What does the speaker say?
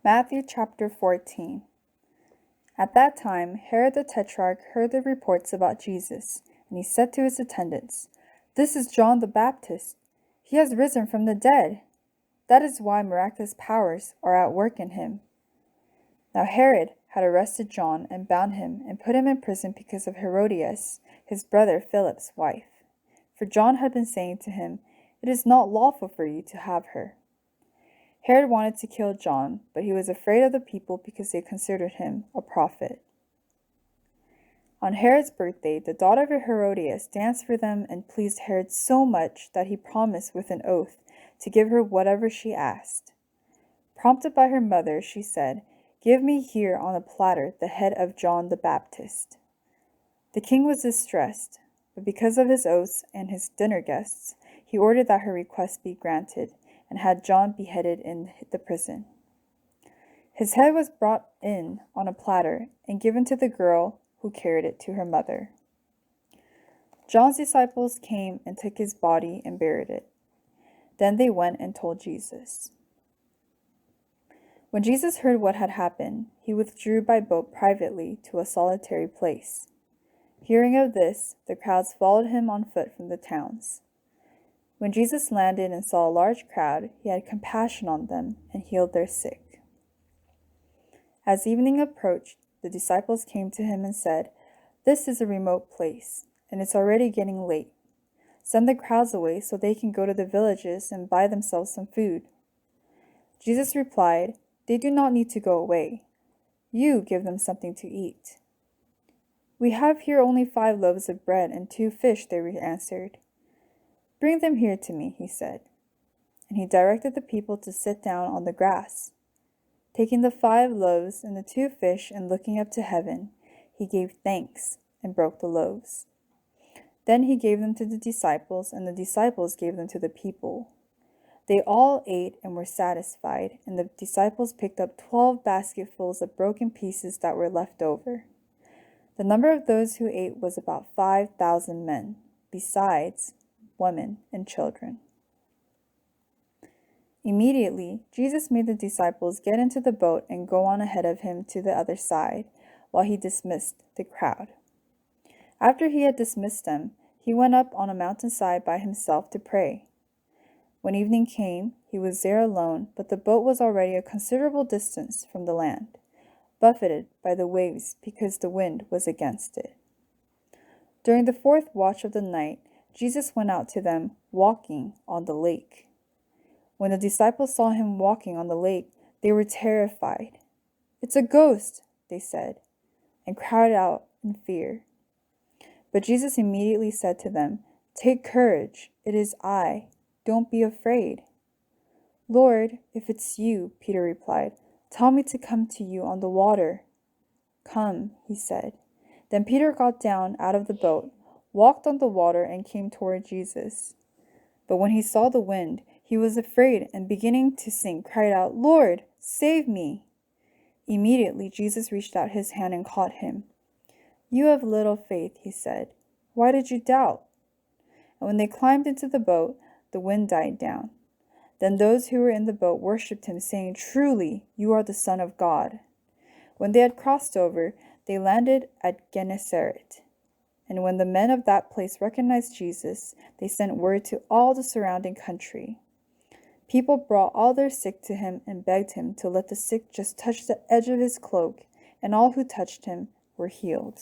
Matthew chapter 14. At that time, Herod the Tetrarch heard the reports about Jesus, and he said to his attendants, "This is John the Baptist. He has risen from the dead. That is why miraculous powers are at work in him." Now Herod had arrested John and bound him and put him in prison because of Herodias, his brother Philip's wife. For John had been saying to him, "It is not lawful for you to have her." Herod wanted to kill John, but he was afraid of the people because they considered him a prophet. On Herod's birthday, the daughter of Herodias danced for them and pleased Herod so much that he promised with an oath to give her whatever she asked. Prompted by her mother, she said, "Give me here on a platter the head of John the Baptist." The king was distressed, but because of his oaths and his dinner guests, he ordered that her request be granted, and had John beheaded in the prison. His head was brought in on a platter and given to the girl who carried it to her mother. John's disciples came and took his body and buried it. Then they went and told Jesus. When Jesus heard what had happened, he withdrew by boat privately to a solitary place. Hearing of this, the crowds followed him on foot from the towns. When Jesus landed and saw a large crowd, he had compassion on them and healed their sick. As evening approached, the disciples came to him and said, "This is a remote place, and it's already getting late. Send the crowds away so they can go to the villages and buy themselves some food." Jesus replied, "They do not need to go away. You give them something to eat." "We have here only 5 loaves of bread and 2 fish," they answered. "Bring them here to me," he said. And he directed the people to sit down on the grass. Taking the 5 loaves and the 2 fish and looking up to heaven, he gave thanks and broke the loaves. Then he gave them to the disciples, and the disciples gave them to the people. They all ate and were satisfied, and the disciples picked up 12 basketfuls of broken pieces that were left over. The number of those who ate was about 5,000 men, besides women and children. Immediately, Jesus made the disciples get into the boat and go on ahead of him to the other side, while he dismissed the crowd. After he had dismissed them, he went up on a mountainside by himself to pray. When evening came, he was there alone, but the boat was already a considerable distance from the land, buffeted by the waves because the wind was against it. During the 4th watch of the night, Jesus went out to them, walking on the lake. When the disciples saw him walking on the lake, they were terrified. "It's a ghost," they said, and cried out in fear. But Jesus immediately said to them, "Take courage, it is I. Don't be afraid." "Lord, if it's you," Peter replied, "tell me to come to you on the water." "Come," he said. Then Peter got down out of the boat, walked on the water, and came toward Jesus. But when he saw the wind, he was afraid, and beginning to sink, cried out, "Lord, save me!" Immediately Jesus reached out his hand and caught him. "You have little faith," he said. "Why did you doubt?" And when they climbed into the boat, the wind died down. Then those who were in the boat worshipped him, saying, "Truly, you are the Son of God." When they had crossed over, they landed at Gennesaret. And when the men of that place recognized Jesus, they sent word to all the surrounding country. People brought all their sick to him and begged him to let the sick just touch the edge of his cloak, and all who touched him were healed.